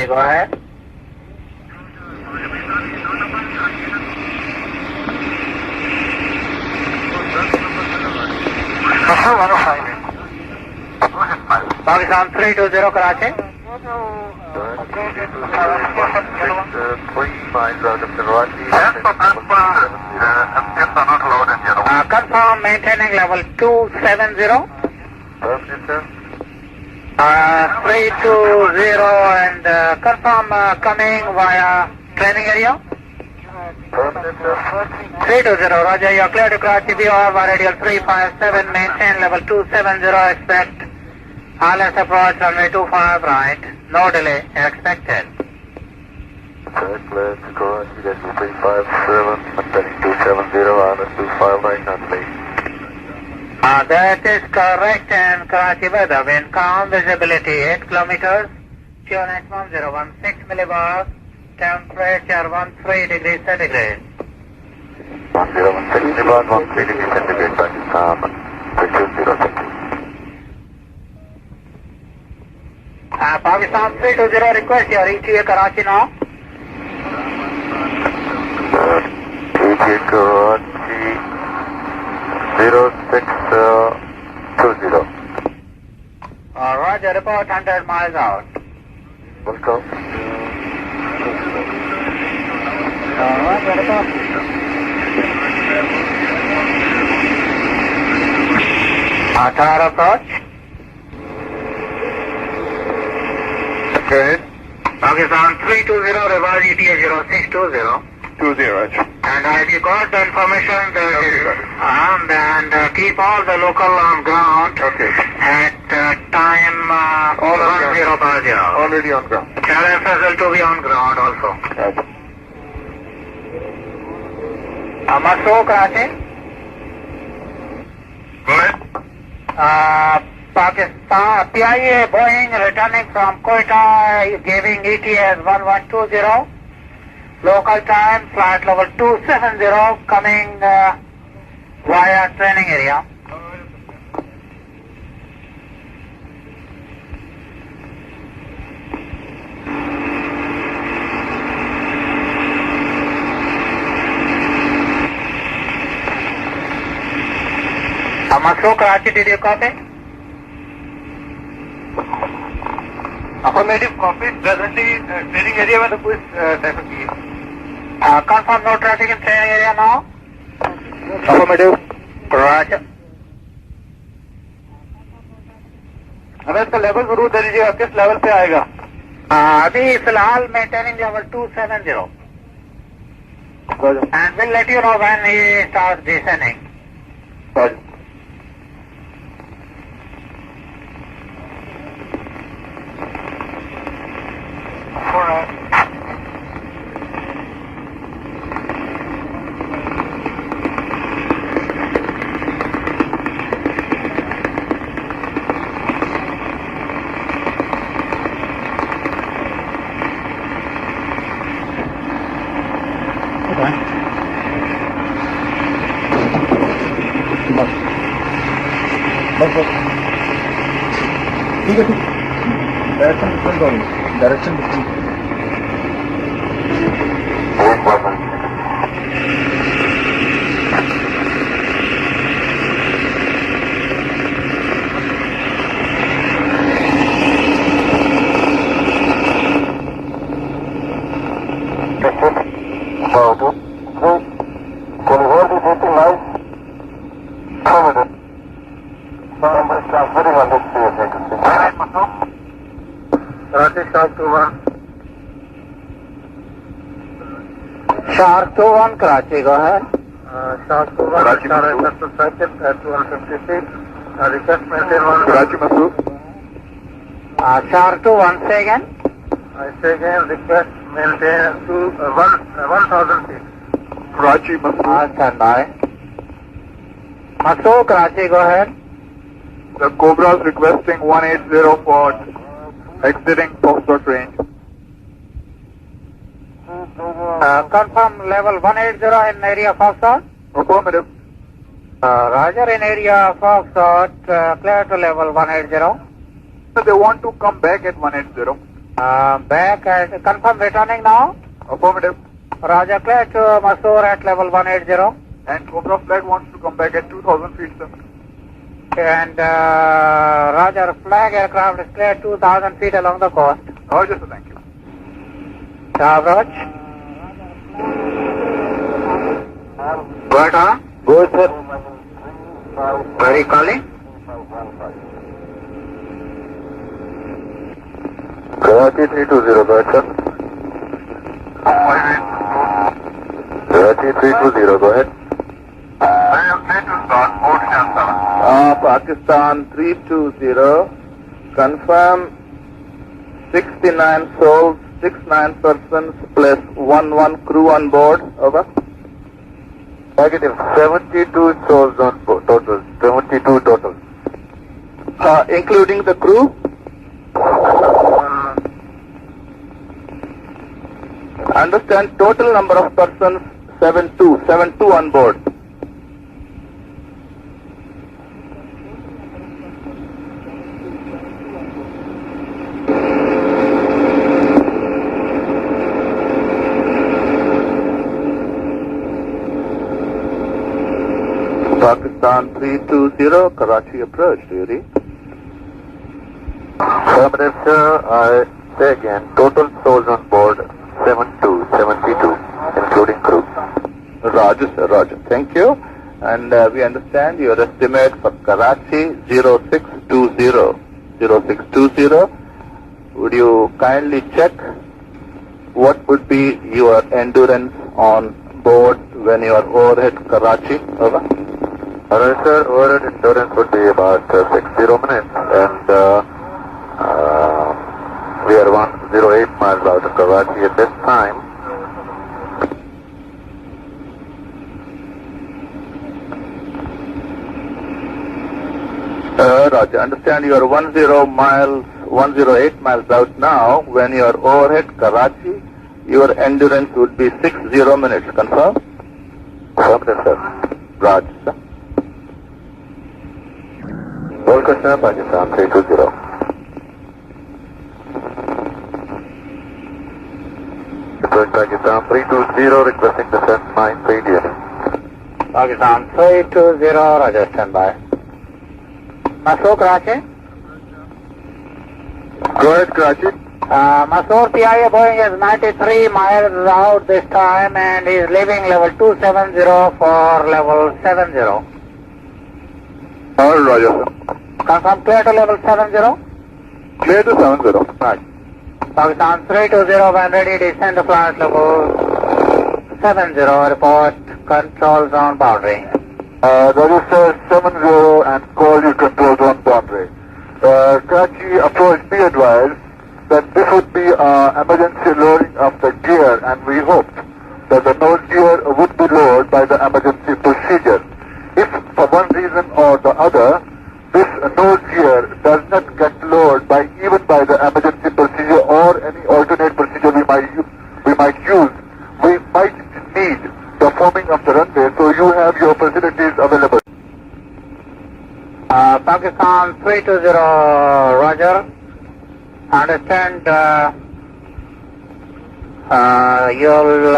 go ahead. Pakistan 320 Karachi. 3 miles out of Karachi. Confirm maintaining level 270. Perfect, sir. 320 and confirm coming via training area. Perfect, sir. 320, Roger, you are clear to Karachi BOR radial 357, maintain level 270, expect ILS approach runway 25 right, no delay expected. Sir, clear to Karachi, that's 357, maintaining 270, ILS 25 right, not late. That is correct, and Karachi weather, wind calm, visibility 8 kilometers, QNH 1016 millibars, temperature 13 degrees centigrade. 1016 millibars, 13 degrees centigrade, Pakistan 320. Pakistan 320, request your ETA Karachi now. ETA Karachi 0620. Roger, report 100 miles out. Welcome. Roger, report. Tower approach. Okay. Pakistan 320, revise ETA 0620. 20. And have you got the information and keep all the local on ground Okay. at time All on 10 bar 0. Already on ground. Tell FSL to be on ground also. Right. Masood Karachi. Go ahead. Pakistan PIA Boeing returning from Quetta giving ETA as 1120. Local time flight level 270 coming via training area. Masood Karachi, did you copy? Affirmative copy. Presently, training area में तो कोई traffic नहीं है. Confirm no traffic in training area now. Affirmative. Roger. हमें इसका level जरूर दे दीजिएगा किस लेवल पे आएगा. अभी फिलहाल maintaining level 270. And we'll let you know when he starts descending. Roger. बस ठीक है ठीक डायरेक्शन डिफरेंट होगी direction different Shark 21 Karachi, go ahead. Shark 21, second at 156. Request maintain 1. Karachi, Masood. Shark 21, say again. I say again, request maintain 1,000 feet. Karachi, Masood. Stand by. Masood Karachi, go ahead. The Cobra is requesting 180 for exiting Foxtrot range. Confirm level 180 in area Foxtrot. Affirmative. Roger, in area Foxtrot, clear to level 180. They want to come back at 180. Back at, confirm returning now. Affirmative. Roger, clear to Masoor at level 180. And Cobra flight wants to come back at 2000 feet, sir. And Roger, flag aircraft is clear 2000 feet along the coast. Roger, sir, thank you. Approach. What, huh? Go ahead, sir. Where are you calling? Karachi 320, go ahead, sir. Karachi 320, go ahead. Pakistan 320, confirm 69 souls, 69 persons plus 11 crew on board, over. Negative, 72 souls on board, total, 72 total. Including the crew? Understand total number of persons 72 on board. Pakistan 320, Karachi approach, do you read? Affirmative, sir. I say again, total souls on board 72, including crew. Roger, sir, Roger. Thank you. And we understand your estimate for Karachi 0620. 0620. Would you kindly check what would be your endurance on board when you are overhead Karachi? Over. Alright, sir. Overhead endurance would be about 60 minutes, and we are 108 miles out of Karachi at this time. Roger. Understand you are 108 miles out now. When you are overhead Karachi, your endurance would be 60 minutes. Confirm? Affirmative, sir. Roger, sir. Welcome, sir. Pakistan 320. Approach Pakistan 320, requesting descent 930. Pakistan 320, Roger, stand by. Masoor, Karachi. Go ahead, Karachi. Masoor, TIA Boeing is 93 miles out this time and is leaving level 270 for level 70. All right, Roger, sir. Confirm clear to level 70. Clear to 70. Right. Pakistan 320, when ready, descend to flight level 70, report control zone boundary. Register 70 and call your control zone boundary. Karachi approach, be advised that this would be emergency lowering of the gear, and we hoped that the nose gear would be lowered by the emergency procedure. If for one reason or the other, this nose gear does not get lowered even by the emergency procedure or any alternate procedure we might use, we might need the forming of the runway, so you have your facilities available. Pakistan 320, Roger. Understand you'll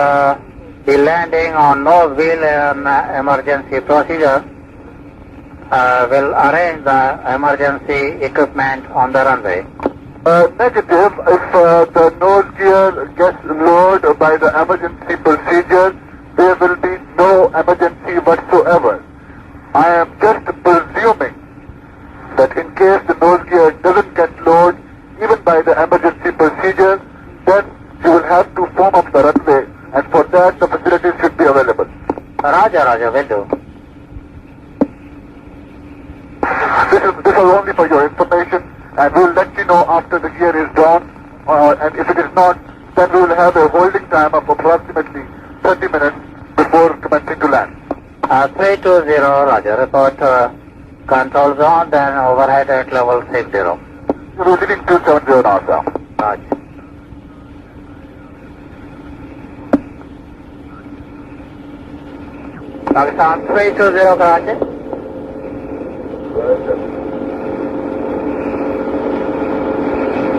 be landing on nose wheel emergency procedure. Will arrange the emergency equipment on the runway. Negative. If the nose gear gets lowered by the emergency procedure, there will be no emergency whatsoever. I am just presuming that in case the nose gear doesn't get lowered even by the emergency procedure, then you will have to form up the runway, and for that the facilities should be available. Roger, will do. This is only for your information, and we will let you know after the gear is down, and if it is not, then we will have a holding time of approximately 30 minutes before commencing to land. 320, Roger. Report control zone, then overhead at level 60. You're leaving 270 now, sir. Roger. Pakistan 320, Karachi.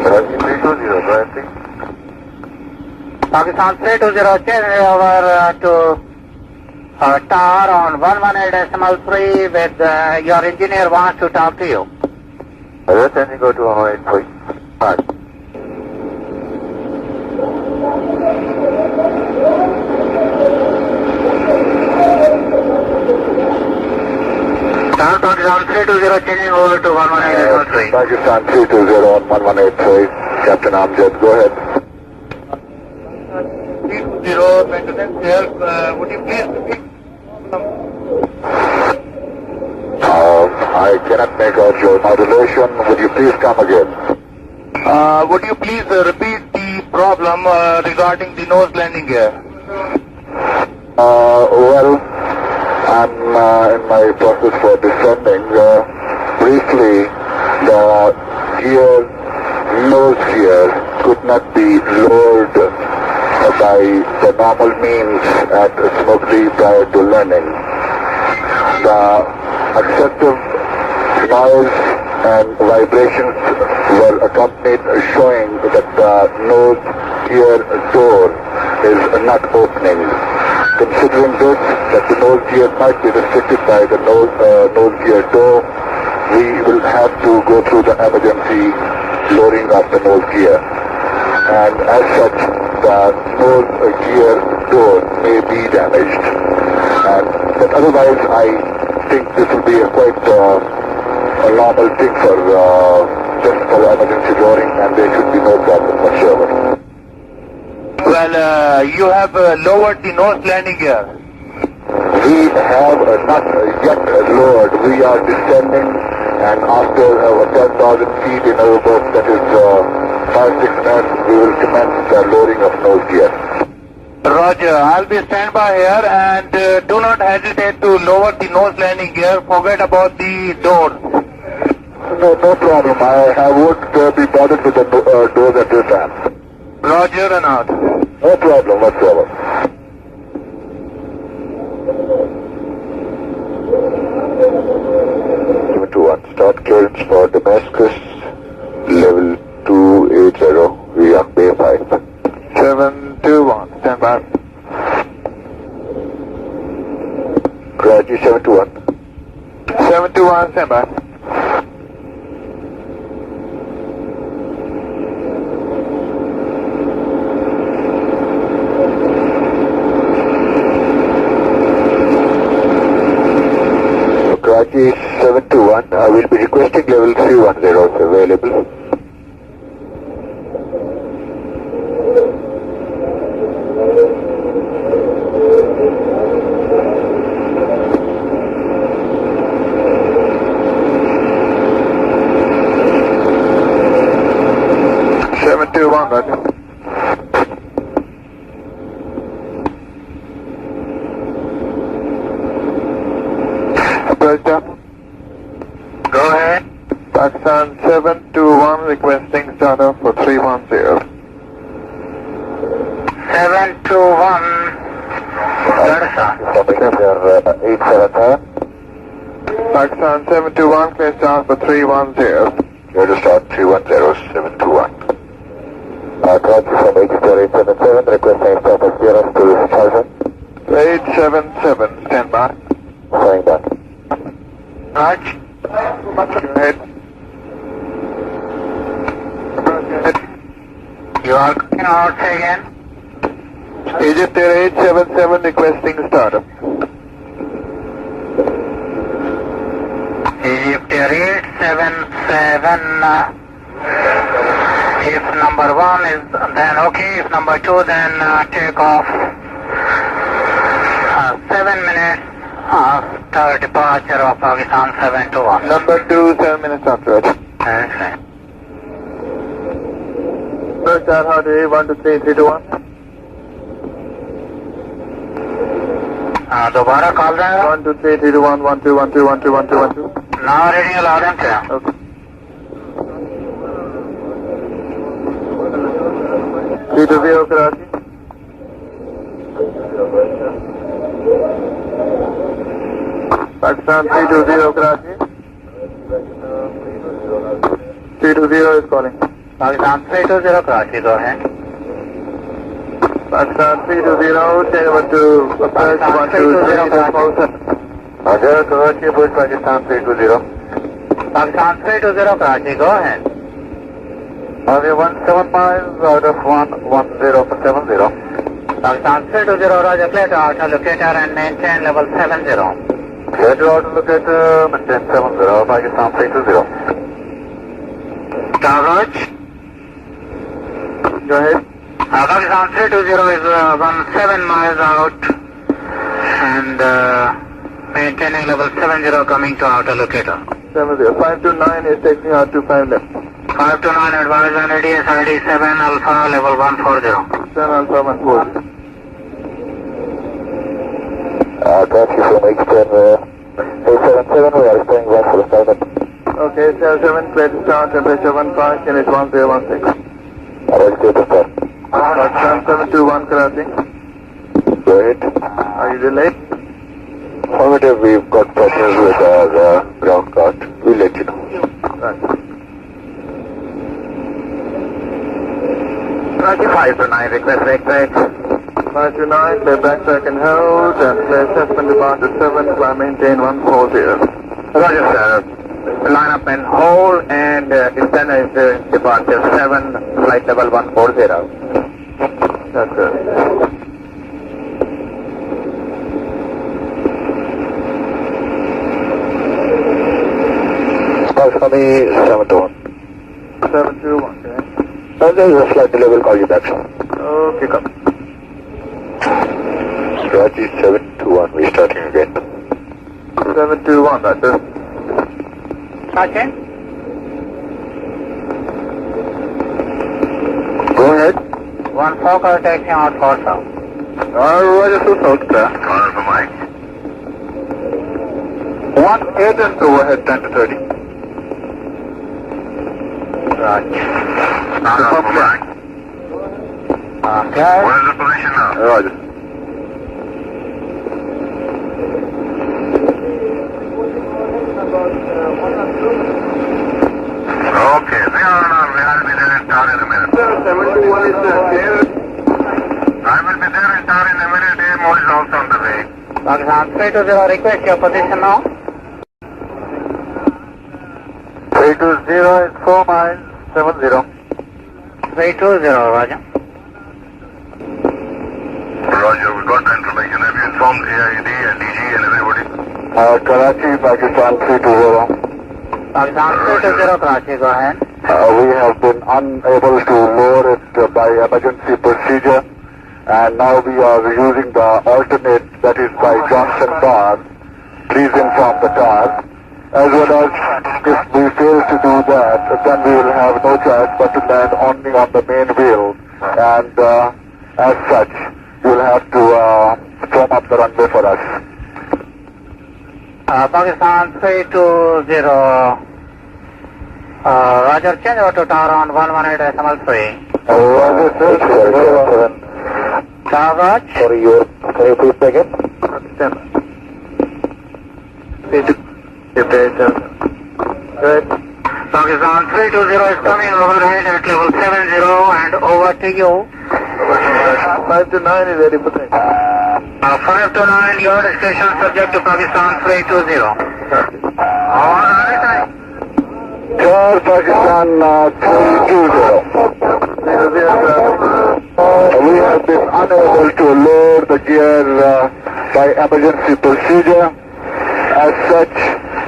Karachi 320, go ahead, please. Pakistan 320, change over to tower on 118.3 with your engineer wants to talk to you. Let's then go to 118.5. Pakistan 320, changing over to 118.3. Pakistan 320 on 1183. Captain Amjad, go ahead. 320 maintenance here. Would you please repeat? I cannot make out your modulation. Would you please come again? Would you please repeat the problem regarding the nose landing gear? Well, I'm in my process for descending. Briefly, the nose gear could not be lowered by the normal means at smoothly prior to landing. The excessive noise and vibrations were accompanied, showing that the nose gear door is not opening. Considering this, that the nose gear might be restricted by the nose gear door, we will have to go through the emergency lowering of the nose gear. And as such, the nose gear door may be damaged. But otherwise, I think this will be a quite a normal thing for just for emergency lowering, and there should be no problem whatsoever. Well, you have lowered the nose landing gear. We have not yet lowered. We are descending, and after 10,000 feet in our boat, that is 5-6 minutes, we will commence the lowering of nose gear. Roger, I'll be standby here, and do not hesitate to lower the nose landing gear. Forget about the doors. No problem. I won't be bothered with the doors at this time. Roger and out. No problem whatsoever. Start clearance for Damascus, level 280. We are Bay 5. 721, stand by. Karachi 721. 721, stand by. Karachi 721, I will be requesting level 310 if available. Roger. Approach down. Go ahead. Pakistan 721 requesting startup for 310. 721. Garsa. 877. Pakistan 721 clear start for 310. Clear to start 310, 721. Karachi from 87877, requesting stop of clearance to Charlton. 877, stand by. Flying back. Raj. Go ahead. You are coming out again. Egypt Air 877 requesting startup. Egypt Air 877. If number 1 is then okay, if number 2 then take off 7 minutes after departure of Pakistan 721. Number 2, 7 minutes after it. Okay. First start hard 1 2 3 3 2 1. दोबारा call जाएगा 1 2 3 3 2 1 1 2 1 2 1 2 1 2 1 2. now reading loud and clear. Okay. 320 Karachi. Pakistan 320 Karachi. 320 is calling. Pakistan 320 Karachi, go ahead. Pakistan 320, change over to approach 123.47. Roger, Karachi, approach Pakistan 320. Pakistan 320 Karachi, go ahead. Only 17 miles out of 110 for 70. Pakistan 320, Roger, clear to outer locator and maintain level 70. Clear to outer locator, maintain 70, Pakistan 320. Coverage. Go ahead. Pakistan 320 is 17 miles out and maintaining level 70 coming to outer locator. 70. 529 is taking out to 5 left. 529 advise on ADS ID 7 Alpha level 140. 7 Alpha 140. Taxi from X10, 877, we are staying one for the startup. Okay, 77, plate start, temperature 15, unit 1016. Ready to start. Pakistan 721 Karachi. Go ahead. Are you delayed? Affirmative, we've got problems with our ground cart. We'll let you know. Right. Karachi 529, request backtrack. 529, play backtrack and hold, and play assessment departure 7, climb maintain 140. Roger, sir. Line up and hold and extend departure 7, flight level 140. That's good. Pakistani 721. 721, okay. And there is a flight delay, we'll call you back, sir. Okay, come. Karachi 721, we're starting again. 721, that's it. Sergeant? Go ahead. 1-4 taxi out for south. Roger, so south, sir. Call for Mike. 18 is overhead 10 to 30. Right. Call for Mike. Clear. What is the position now? Roger. Okay, we are will be there in town in a minute. 71 is there. I will be there in town in a minute. More is also on the way. Pakistan 320, request your position now. 320 is 4 miles, 70. 320, Roger. Roger, we got the information. Have you informed CID and DG and everybody? Karachi, Pakistan 320. Pakistan 320, Karachi, go ahead. We have been unable to lower it by emergency procedure, and now we are using the alternate, that is by Johnson bar. Please inform the car. As well as if we fail to do that, then we will have no choice but to land only on the main wheel, and as such, you will have to form up the runway for us. Pakistan 320, Roger, change over to tower on 118 decimal 3. Roger, sir. Coverage. Sorry, can you please take it? Stand Good. Pakistan 320 is coming overhead at level 70 and over to you. 5 to 9 is ready for takeoff. 5 to 9, your discretion subject to Pakistan 320. Alright. Car Pakistan 320. We have been unable to lower the gear by emergency procedure. As such,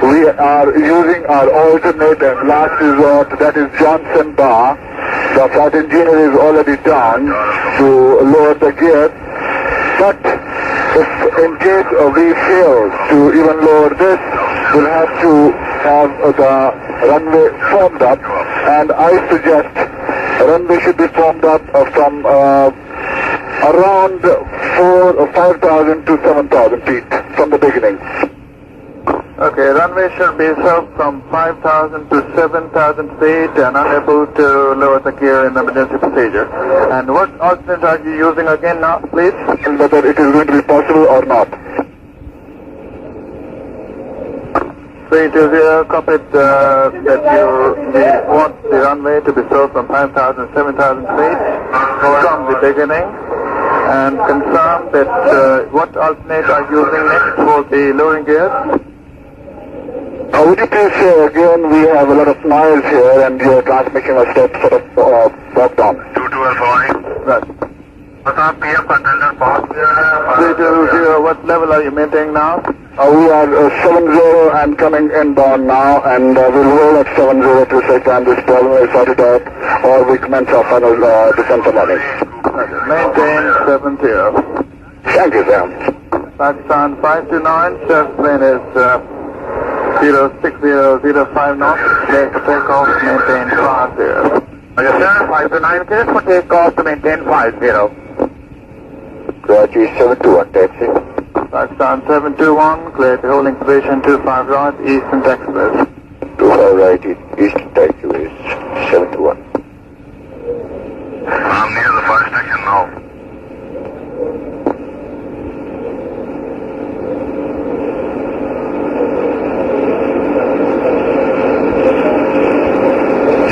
we are using our alternate and last resort, that is Johnson bar. The flight engineer is already done to lower the gear. But if in case we fail to even lower this, we'll have to have the runway formed up, and I suggest runway should be formed up from around 5,000 to 7,000 feet from the beginning. Okay, runway should be served from 5,000 to 7,000 feet and unable to lower the gear in emergency procedure. And what alternate are you using again now, please? And whether it is going to be possible or not. 320, copy that you want the runway to be served from 5,000 to 7,000 feet from the beginning. and confirm that what alternate are you using next for the lowering gears? Would you please say again, we have a lot of noise here and your transmission was sort of broke down. 212 morning. Right. What's up, PF contender, pause. 320, what level are you maintaining now? We are 70 and coming inbound now, and we'll roll at 70 to say can this problem is sorted out, or we commence our final descent for landing. Maintain 70. Thank you, sir. Pakistan 529, surf plane is 06005 knots, clear to take off, maintain 50. Yes, sir, 529, clear for takeoff to maintain 50. Karachi 721, taxi. Pakistan 721, clear to holding position 25 right, Eastern Express. 25 right, Eastern taxiways, 721. I'm near the fire station now.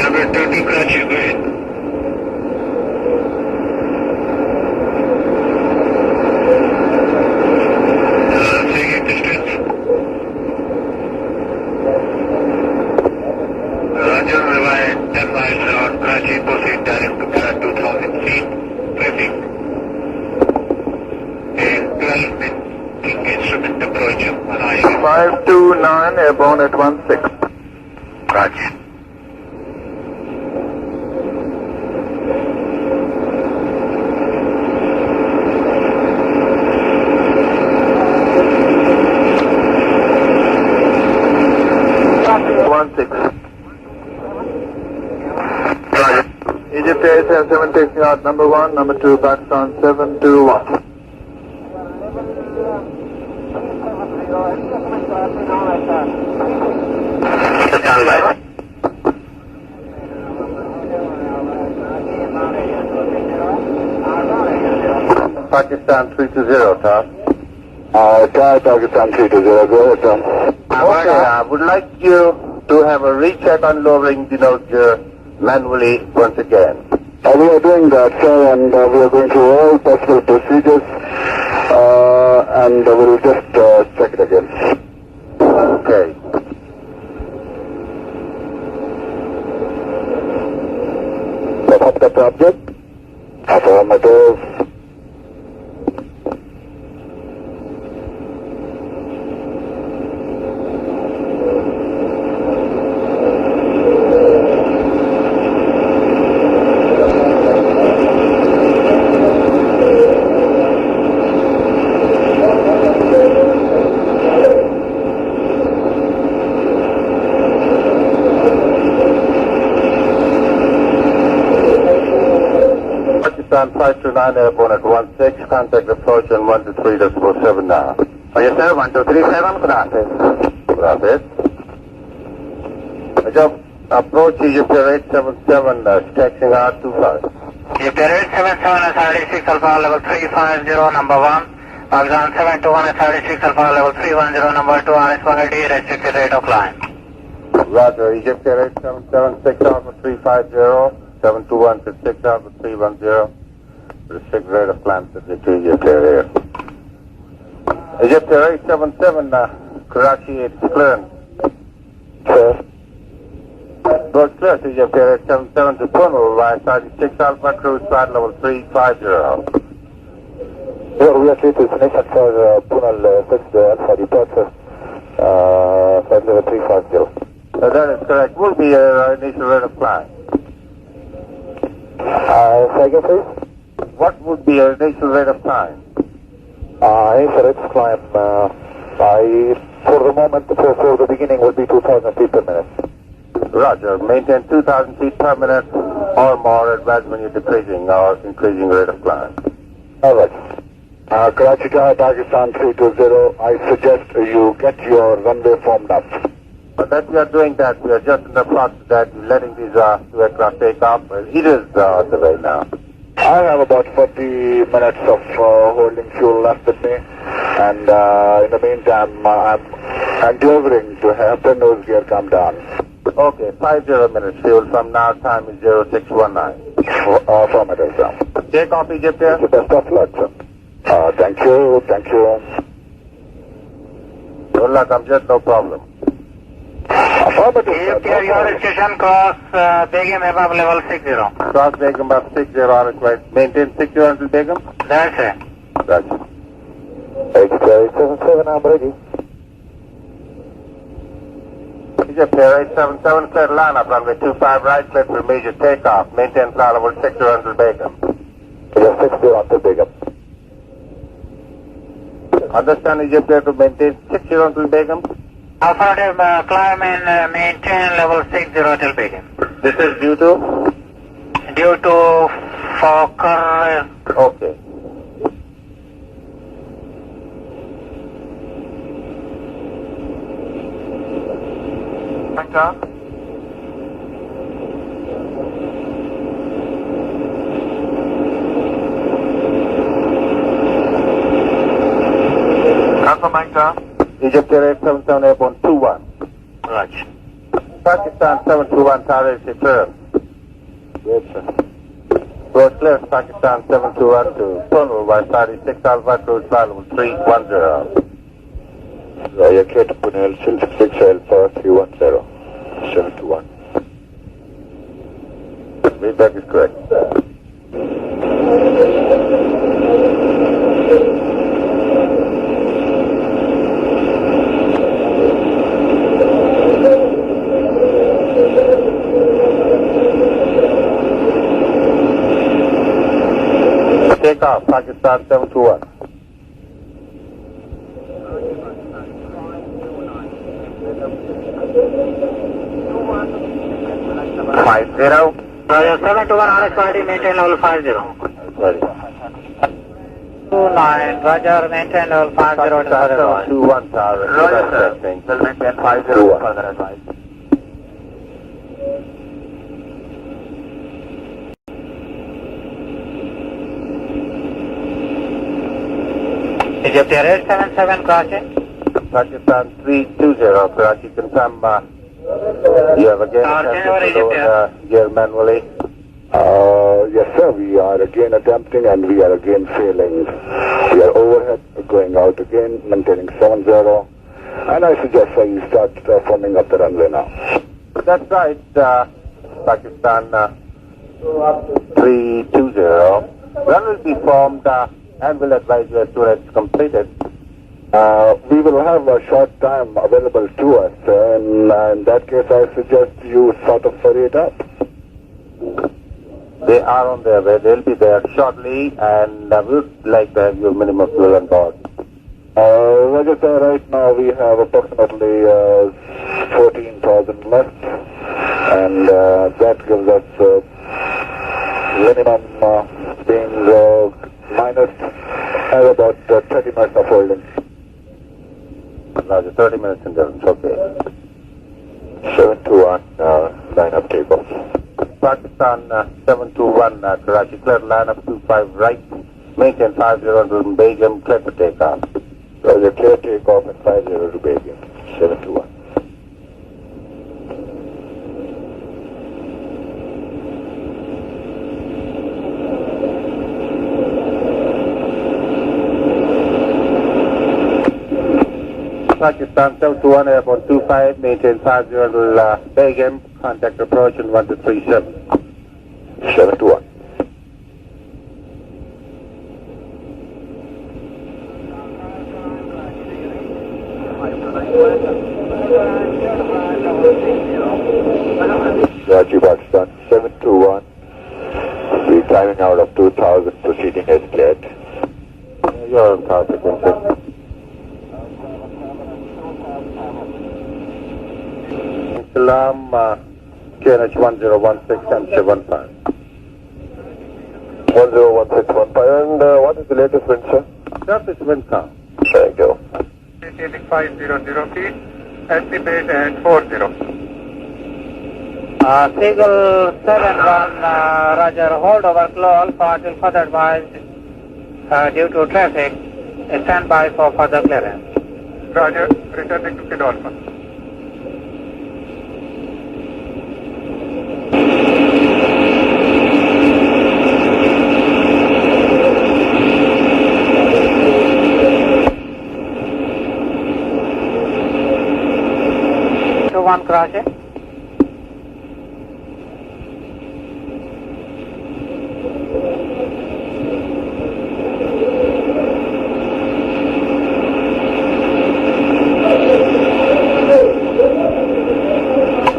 Number 30, Karachi, go ahead. Instrument approach. 529, airborne at 16. Roger. Egypt Air 77 taking out number 1, number 2, Pakistan 721. Pakistan 320, Tom. Pakistan 320, go ahead, sir. Okay, I would like you to have a recheck on lowering the nose gear manually once again. We are doing that, sir, and we are going through all possible procedures, and we'll just check it again. Okay. Set up the object. Affirmative. Pakistan 529 airborne at 16, contact approach on 123.7 now. Yes, sir, 1237, Gracias. Ajab, approach Egypt Air 877, taxiing out 25. Egypt Air 877 36 Alpha level 350, number 1. Pakistan 721 36 Alpha level 310, number 2, RS180, restricted rate of climb. Roger, Egypt Air 877, 6 Alpha 350, 721 to 6 Alpha 310. Restrict rate of climb to Egypt Air. Egypt Air 877, Karachi, it's clearance. Sir. Road clear to Egypt Air 877 to Punjab via Saudi 6 Alpha, cruise flight level 350. Yeah, we are clear to destination for Punal 6 Alpha departure, flight level 350. That is correct. Will be initial rate of climb. Second, please. What would be your initial rate of climb? Initial rate of climb, for the moment, for the beginning, will be 2,000 feet per minute. Roger. Maintain 2,000 feet per minute or more advance when you're decreasing or increasing rate of climb. All right. Karachi to Pakistan 320, I suggest you get your runway formed up. But that we are doing that, we are just in the process that letting these two aircraft take off. It is on the way now. I have about 40 minutes of holding fuel left with me, and in the meantime, I'm endeavoring to have the nose gear come down. Okay, 50 minutes fuel from now, time is 0619. Affirmative, sir. Take off, Egypt Air. Best of luck, sir. Thank you. Good luck, Amjad, no problem. Affirmative, Egypt sir. your station cross Begum above level 60. Cross Begum above 60 on request. Maintain 60 until Begum. That's it. Gotcha. Egypt 877, I'm ready. Egypt Air 877, clear line up, runway 25 right, clear for immediate takeoff. Maintain flight level 60 until Begum. Yes, 60 until Begum. Understand Egypt Air to maintain 60 until Begum? Affirmative, climb and maintain level 60 till Begum. This is due to? Due to Fokker. Okay. Manta. Alpha Manta. Egypt Air 877 airborne 21. Roger. Pakistan 721 tower is clear. Yes, sir. Road clear, Pakistan 721 to Punul by 36 Alpha cruise flight level 310. Roger, clear to Punel, 66 Alpha 310. 721. Feedback is correct. Take off, Pakistan 721. Five zero. Roger, 721 RS party, maintain level 50. Ready. 29, Roger, maintain level 50 to further advice. 721 tower. Roger, sir. Will maintain 50 to further advice. Egypt Air 877 crossing. Pakistan 320, Karachi, confirm you have again attempted to lower the gear manually. Yes, sir. We are again attempting and we are again failing. We are overhead, going out again, maintaining 70. And I suggest you start forming up the runway now. That's right, Pakistan 320. Run will be formed and will advise you as soon as it's completed. We will have a short time available to us, and in that case I suggest you sort of hurry it up. They are on their way. They'll be there shortly, and we would like to have your minimum fuel on board. Roger, sir, right now we have approximately 14,000 left, and that gives us minimum being minus about 30 minutes of holding. Roger, 30 minutes endurance, okay. 721, line up takeoff. Pakistan 721, Karachi, clear line up 25 right, maintain 50 to Begum, clear for takeoff. Roger, clear takeoff and 50 to Begum, 721. Pakistan 721 airborne 25, maintain 50 to Begum, contact approach in 1237. 721. Roger, Pakistan 721. We're climbing out of 2000, proceeding as planned. You're on tower frequency. Salam, QNH 1016 and 75. 101615, and what is the latest wind, sir? Surface wind calm. Thank you. 500 feet at the base at 40. Seagull 71, Roger, hold over close until further advised due to traffic. Stand by for further clearance. Roger, returning to Kidolphin. Karachi.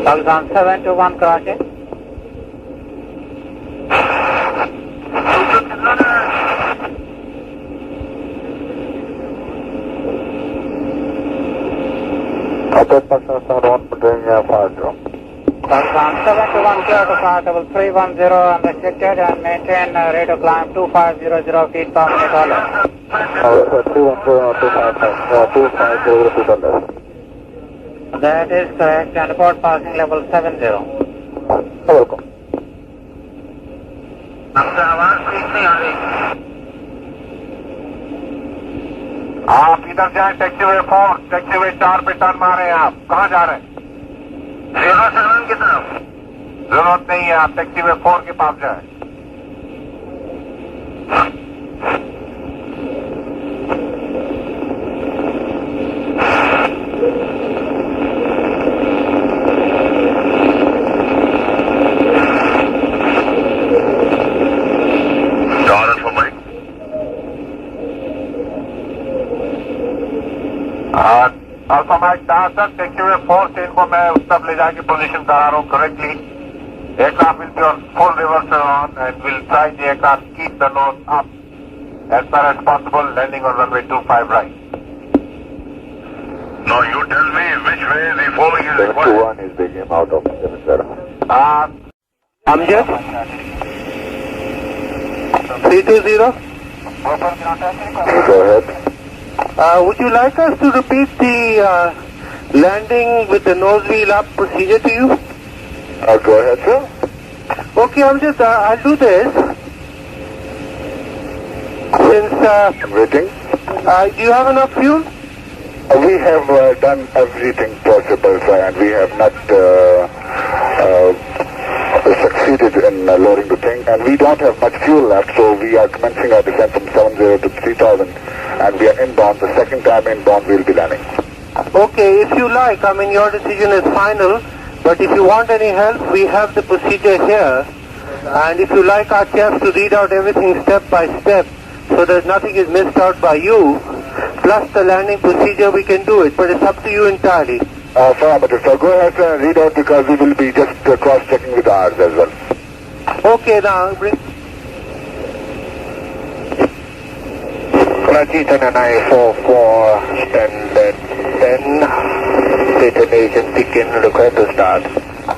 Pakistan 721 Karachi. Pakistan 721 clear to flight level 310 unrestricted and maintain rate of climb 2500 feet per minute or less. 310 feet or less. That is correct and report passing level 70. Welcome. आप इधर जाए taxiway 4, taxiway 4 पे turn मारे आप कहाँ जा रहे हैं? 07 की तरफ जरूरत नहीं है, आप टैक्सीवे 4 के पास जाए. अल्फा माइक 10 टैक्सीवे 4 से इनको मैं उस तब ले जाके पोजीशन करा रहा हूँ correctly. Aircraft will be on full reversal on and we'll try the aircraft keep the nose up as far as possible, landing on runway 25 right. Now you tell me which way the falling is required. 721 is beginning out of 70. Amjad 320. Go ahead. Would you like us to repeat the landing with the nose wheel up procedure to you? Go ahead, sir. Okay, Amjad, I'll do this. Since, I'm waiting. do you have enough fuel? We have done everything possible, sir, and we have not succeeded in lowering the thing, and we don't have much fuel left, so we are commencing our descent from 70 to 3000, and we are inbound. The second time inbound, we'll be landing. Okay, if you like, I mean, your decision is final, but if you want any help, we have the procedure here, and if you like our chefs to read out everything step by step, so that nothing is missed out by you, plus the landing procedure, we can do it, but it's up to you entirely. Affirmative, sir. Go ahead, sir, and read out because we will be just cross-checking with ours as well. Okay, now, bring... Karachi 10944, standard 10, detonation begin, request to start.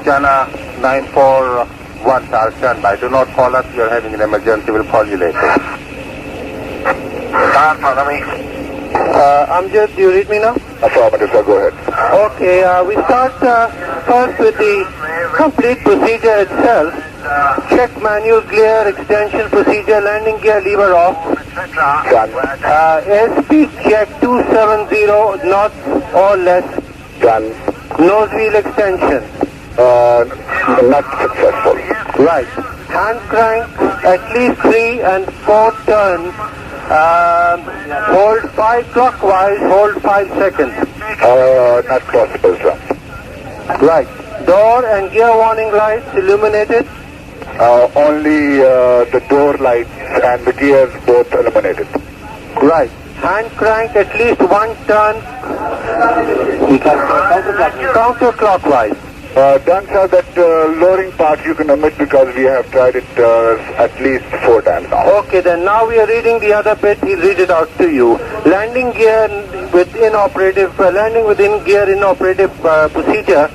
China 941, I'll stand by. Do not call us, you're having an emergency, we'll call you later. Start, follow me. Amjad, do you read me now? Affirmative, sir, go ahead. Okay, we start first with the complete procedure itself. Check manual gear, extension procedure, landing gear lever off. Done. Airspeed check 270 knots or less. Done. Nose wheel extension. Not successful. Right. Hand crank at least 3 and 4 turns. Hold 5 clockwise, hold 5 seconds. Not possible, sir. Right. Door and gear warning lights illuminated. Only the door lights and the gears both illuminated. Right. Hand crank at least 1 turn counterclockwise. Done, sir. That lowering part you can omit because we have tried it at least 4 times now. Okay, then now we are reading the other bit. He'll read it out to you. Landing gear with inoperative, landing within gear inoperative procedure.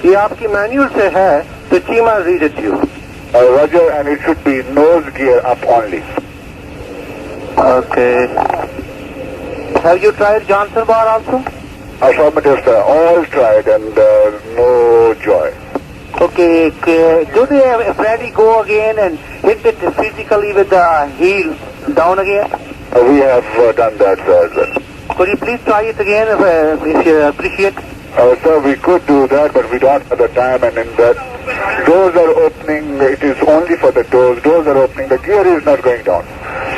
ये आपकी manual से है, तो Cheema read it to you. Roger, and it should be nose gear up only. Okay. Have you tried Johnson bar also? Affirmative, sir. All tried and no joy. Okay, do they Freddy go again and hit it physically with the heel down again? We have done that, sir, as well. Could you please try it again if you appreciate? Sir, we could do that, but we don't have the time, and in that, doors are opening, it is only for the doors. Doors are opening, the gear is not going down.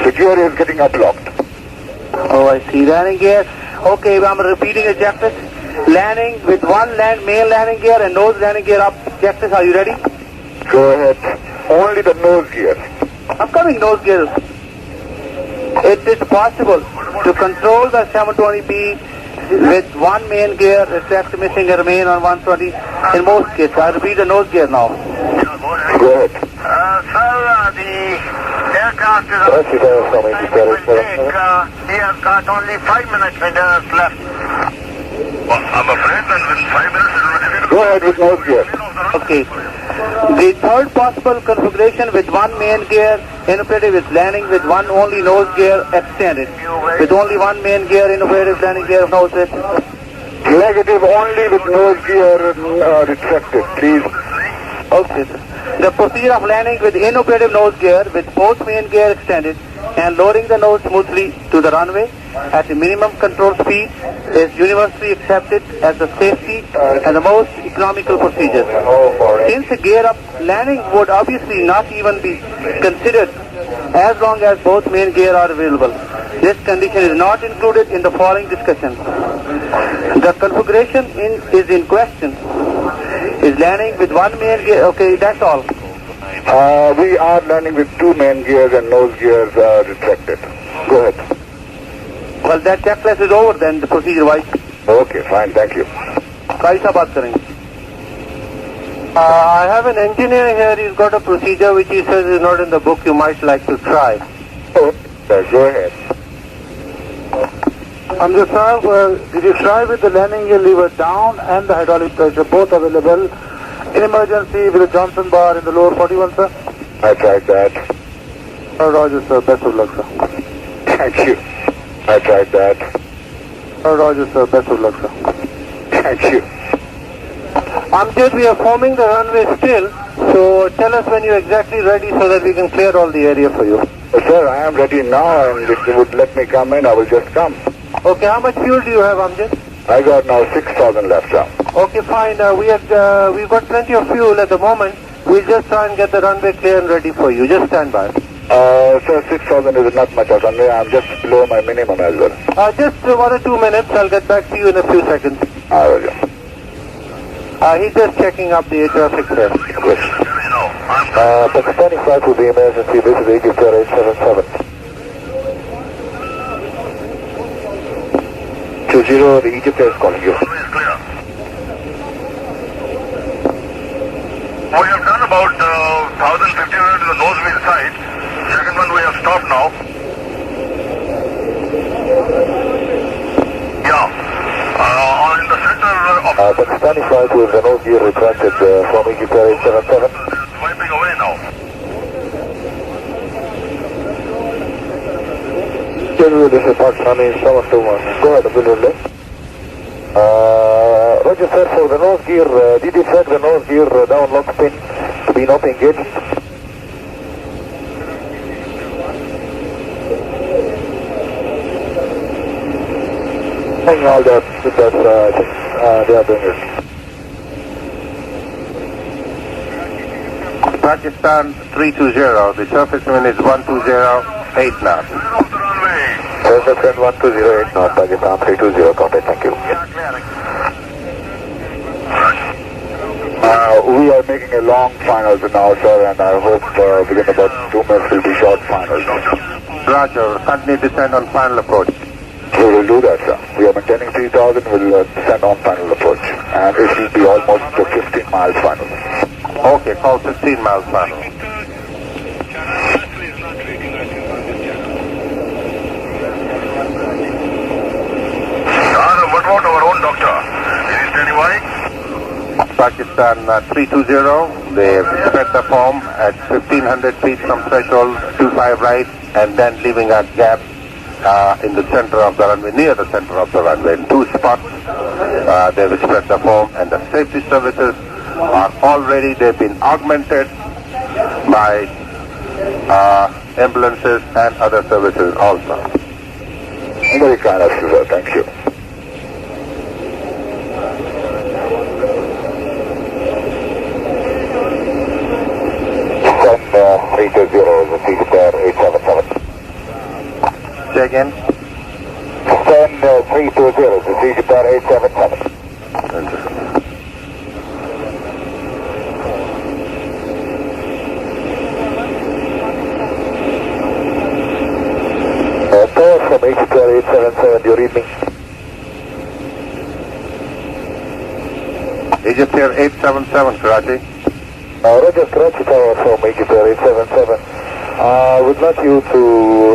The gear is getting uplocked. Oh, I see. Landing gear. Okay, I'm repeating ejected. landing with one main landing gear and nose landing gear up. Checklist, are you ready? Go ahead. Only the nose gear. Upcoming nose gear. It is possible to control the 720B with one main gear, except missing a remain on 120 in most cases. I repeat the nose gear now. Go ahead. Sir, the aircraft is on mistake. He has got only 5 minutes windows left. I'm afraid that in 5 minutes it will be difficult. Go ahead with nose gear. Okay. The third possible configuration with one main gear inoperative is landing with one only nose gear extended. With only one main gear inoperative landing gear nose it. Negative, only with nose gear retracted, please. Okay, sir. The procedure of landing with inoperative nose gear with both main gear extended and lowering the nose smoothly to the runway at the minimum control speed is universally accepted as the safety and the most economical procedure. Since a gear-up landing would obviously not even be considered as long as both main gear are available. This condition is not included in the following discussion. The configuration is in question. Is landing with one main gear? Okay, that's all. We are landing with two main gears and nose gears retracted. Go ahead. Well, that checklist is over then, the procedure-wise. Okay, fine, thank you. कैसा बात करेंगे? I have an engineer here. He's got a procedure which he says is not in the book. You might like to try. Oh, go ahead. Did you try with the landing gear lever down and the hydraulic pressure both available in emergency with a Johnson bar in the lower 41, sir? I tried that. Roger, sir. Best of luck, sir. Thank you. I tried that. Roger, sir. Best of luck, sir. Thank you. Amjad, we are forming the runway still. So tell us when you're exactly ready so that we can clear all the area for you. Sir, I am ready now, and if you would let me come in, I will just come. Okay, how much fuel do you have, Amjad? I got now 6,000 left, sir. Okay, fine. We've got plenty of fuel at the moment. We'll just try and get the runway clear and ready for you. Just stand by. Sir, 6,000 is not much of runway. I'm just below my minimum as well. Just 1 or 2 minutes. I'll get back to you in a few seconds. Roger. He's just checking up the air traffic there. Yes. Pakistani flight to the emergency. This is Egypt Air 877. 20, the Egypt Air is calling you. We have done about 1,050 to the nose wheel side. Second one we have stopped now. Yeah. In the center of... Pakistani flight with the nose gear retracted from Egypt Air 877. Swiping away now. This is Pakistani 721. Go ahead, Abdullah. Roger, sir, for the nose gear, did you check the nose gear down lock pin to be not engaged? All that, because I think they are doing it. Pakistan 320. The surface wind is 120.8 knots. Surface wind 1208 knots, Pakistan 320, contact, thank you. We are making a long finals now, sir, and I hope within about 2 minutes will be short finals. Roger. Continue descend on final approach. We will do that, sir. We are maintaining 3,000, we'll send on final approach. And it will be almost 15 miles final. Okay, call 15 miles final. What about our own doctor? Is he standing by? Pakistan 320. They spread the form at 1,500 feet from threshold, 25 right, and then leaving a gap in the center of the runway, near the center of the runway. In 2 spots, they will spread the form, and the safety services are all ready. They've been augmented by ambulances and other services also. Very kind of you, sir. Thank you. Send 320, the Egypt Air 877. Say again. Send 320, the Egypt Air 877. Tower from ATC 877, you read me? Egypt here 877, Karachi. Roger, Karachi Tower from Egypt 877. We'd like you to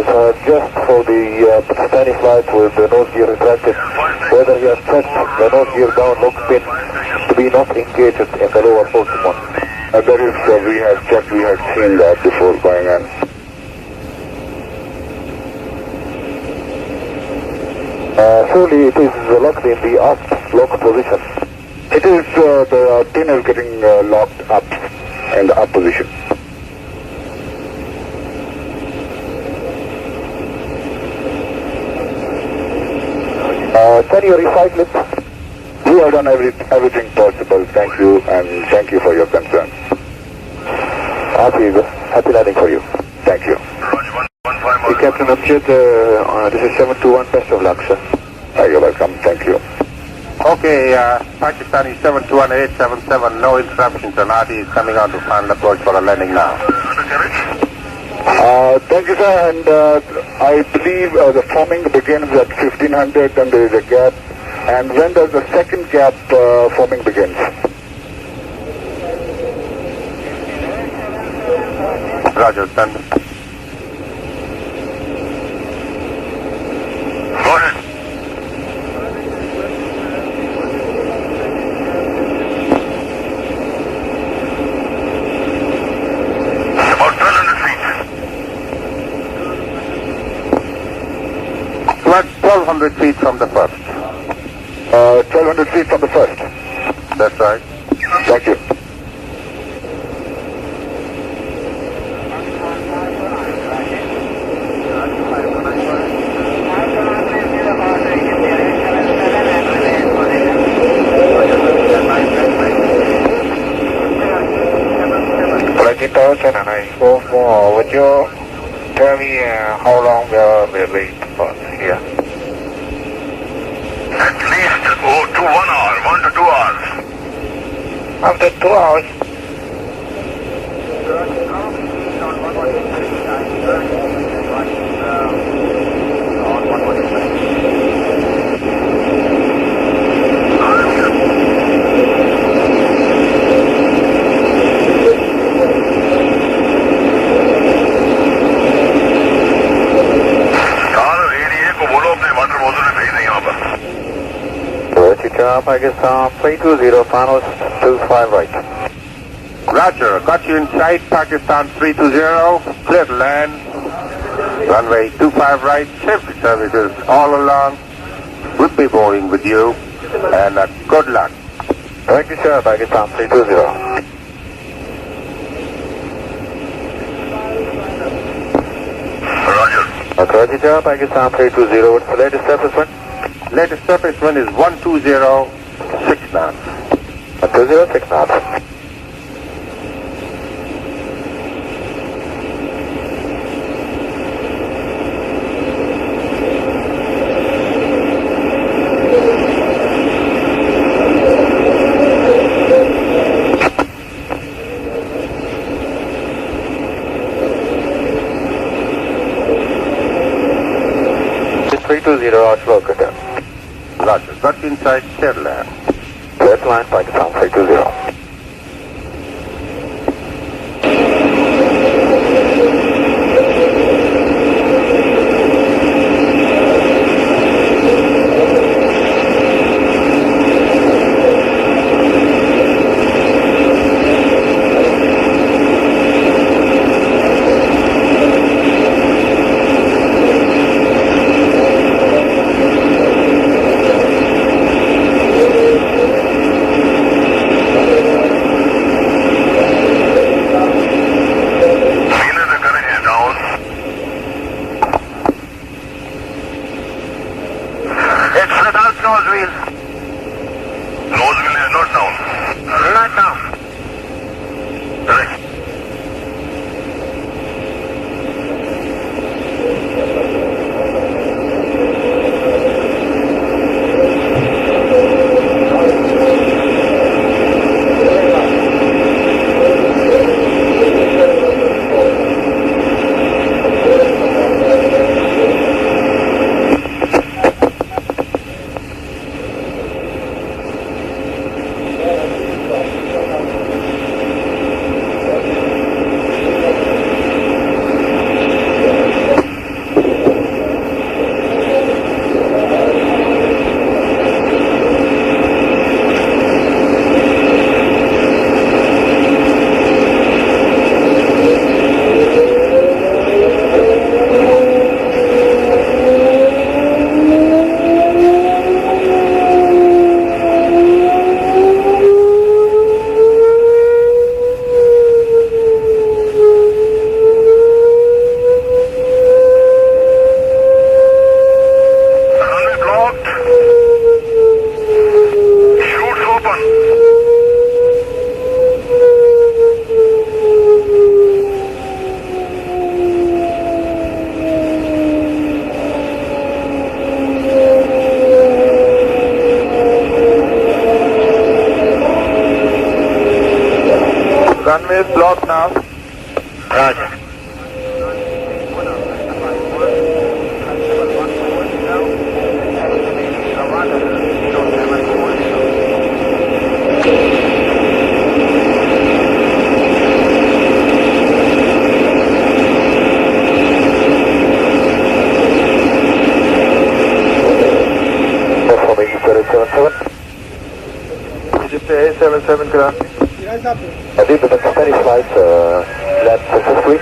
adjust for the Pakistani flight with the nose gear retracted, whether you have checked the nose gear down lock pin to be not engaged in the lower portion one. That is, we have checked, we have seen that before going in. Surely it is locked in the aft lock position. It is, the pin is getting locked up in the up position. Can you recycle it? We have done everything possible. Thank you, and thank you for your concern. Happy landing for you. Thank you. Captain Amjad, this is 721, best of luck, sir. You're welcome. Thank you. Okay, Pakistani 721-877, no interruptions. Nadi is coming on to final approach for a landing now. Thank you, sir. And I believe the forming begins at 1500 and there is a gap. And when does the second gap forming begins? Roger, stand. Go ahead. About 1200 feet. About 1200 feet from the first. 1200 feet from the first. That's right. Thank you. Would you tell me how long we'll be late for here? At least 1 hour, 1 to 2 hours. After 2 hours? Pakistan 320, finals 25 right. Roger, got you in sight, Pakistan 320, clear to land. Runway 25 right, safety services all along. We'll be boarding with you, and good luck. Thank you, sir, Pakistan 320. Roger. Karachi Tower, Pakistan 320, what's the latest surface wind? Latest surface wind is 120.6 knots. 120.6 knots. Outlook again. Roger, got you inside, clear to land. Clear to land, Pakistan 320. 377 Karachi. Deep in the steady flight, left successfully.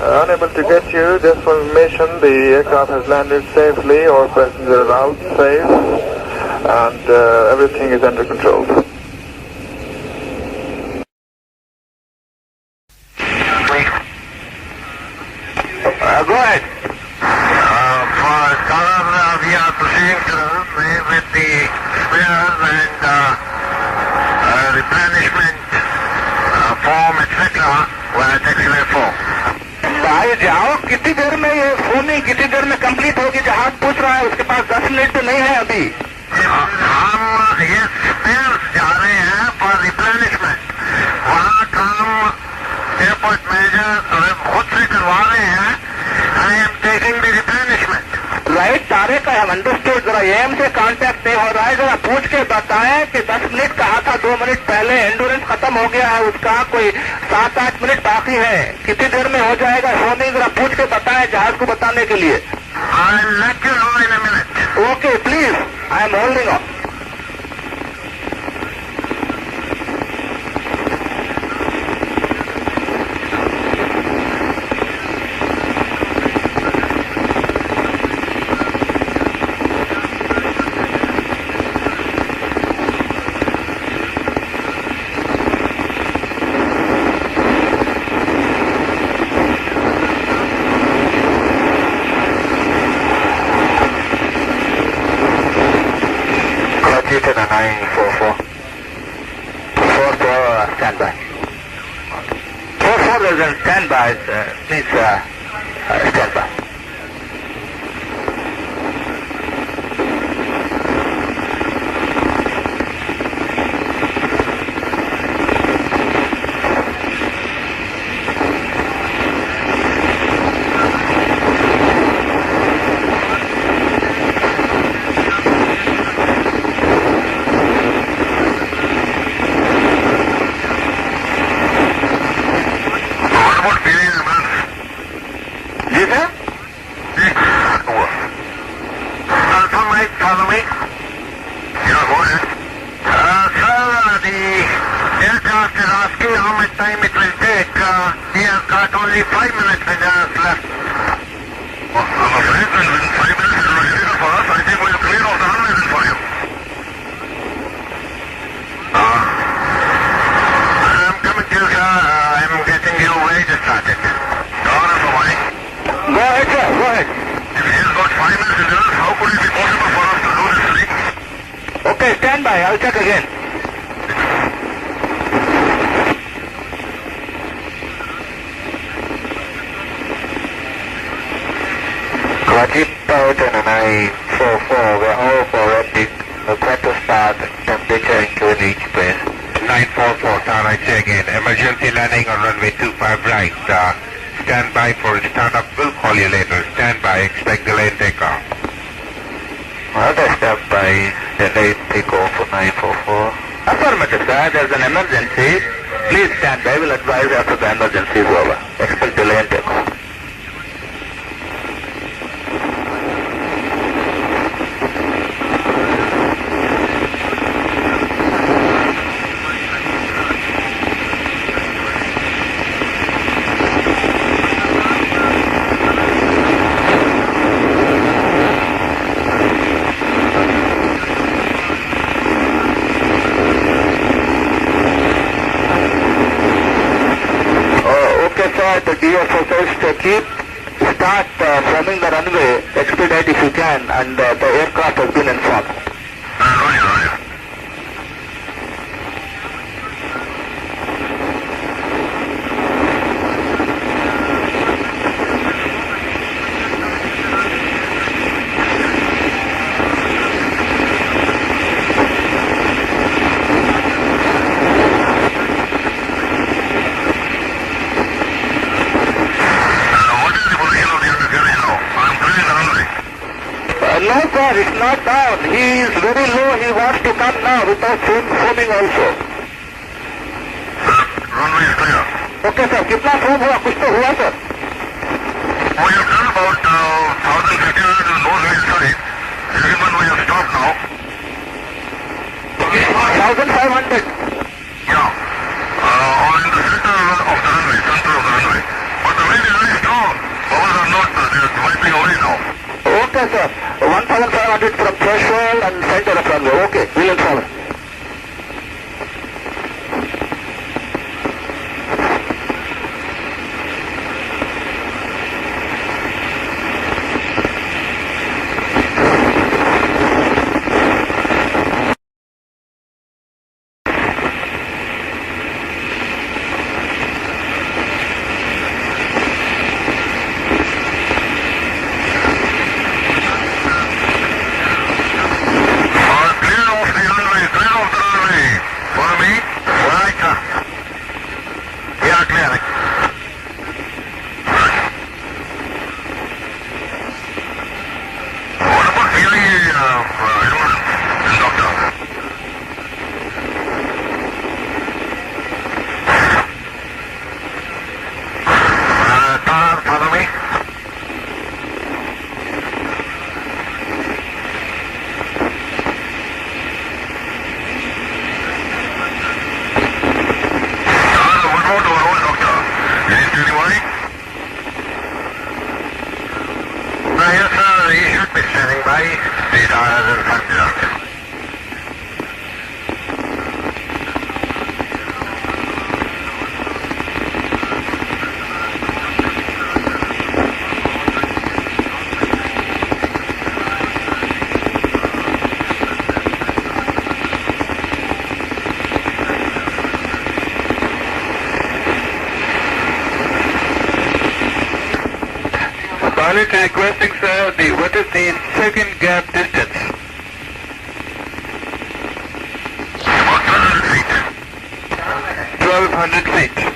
Unable to get you. Just for information, the aircraft has landed safely. All passengers are out safe, and everything is under control. Go ahead. For Star, we are proceeding to the runway with the spares and replenishment form, etc. Via taxiway 4. भाई जाओ, कितनी देर में ये foaming कितनी देर में complete होगी? जहाज पूछ रहा है, उसके पास 10 मिनट तो नहीं है अभी। हम ये स्पेयर्स जा रहे हैं फॉर रिप्लेनिशमेंट। वहाँ काम एयरपोर्ट मैनेजर खुद से करवा रहे हैं। I am taking the replenishment. Right, सारे का हम अंडरस्टूड। जरा एम से कांटेक्ट नहीं हो रहा है, जरा पूछ के बताएं कि 10 मिनट कहा था, 2 मिनट पहले एंडोरेंस खत्म हो गया है उसका, कोई 7-8 मिनट बाकी है, कितनी देर में हो जाएगा फोमिंग? जरा पूछ के बताएं जहाज को बताने के लिए। I'll let you know in a minute. Okay, please. I am holding on. Houston and 944. 44 standby. 44 is in standby, please standby. Only 5 minutes left. Well, I'm afraid that in 5 minutes it will be difficult for us. I think we'll clear off the runway then for you. I'm coming to you, sir. I'm getting you wages started. Order for money. Go ahead, sir. Go ahead. If he has got 5 minutes in us, how could it be possible for us to do this thing? Okay, stand by. I'll check again. Out and 944, we're all for ready. Request to start, temperature include each place. 944, sir, I say again, emergency landing on runway 25 right. Stand by for startup, we'll call you later. Stand by, expect delayed takeoff. Another stand by, delayed takeoff for 944. Affirmative, sir, there's an emergency. Please stand by, we'll advise after the emergency is over. Expect delayed takeoff. The DFO says to start forming the runway, expedite if you can, and the aircraft has been informed. Roger. No sir, it's not down. He is very low. He wants to come now without foaming also. Runway is clear. Okay sir, कितना foam हुआ? कुछ तो हुआ sir? We have done about 1,000 meters and more inside. Everyone we have stopped now. 1500. Yeah. Or in the center of the runway, But the wind is very strong. Powers are not, they're wiping away now. Okay, sir. 1500 from threshold and center of runway. Okay, we'll inform. Clear off the runway. Follow me? Right. Yeah, clear. What about feeling, doctor? Tar, follow me? What about overall, doctor? Is he steering right? Yes, sir, he should be standing by. The tires in front of us. Pilot requesting, sir, what is the second gap distance? About 1200 feet. 1200 feet.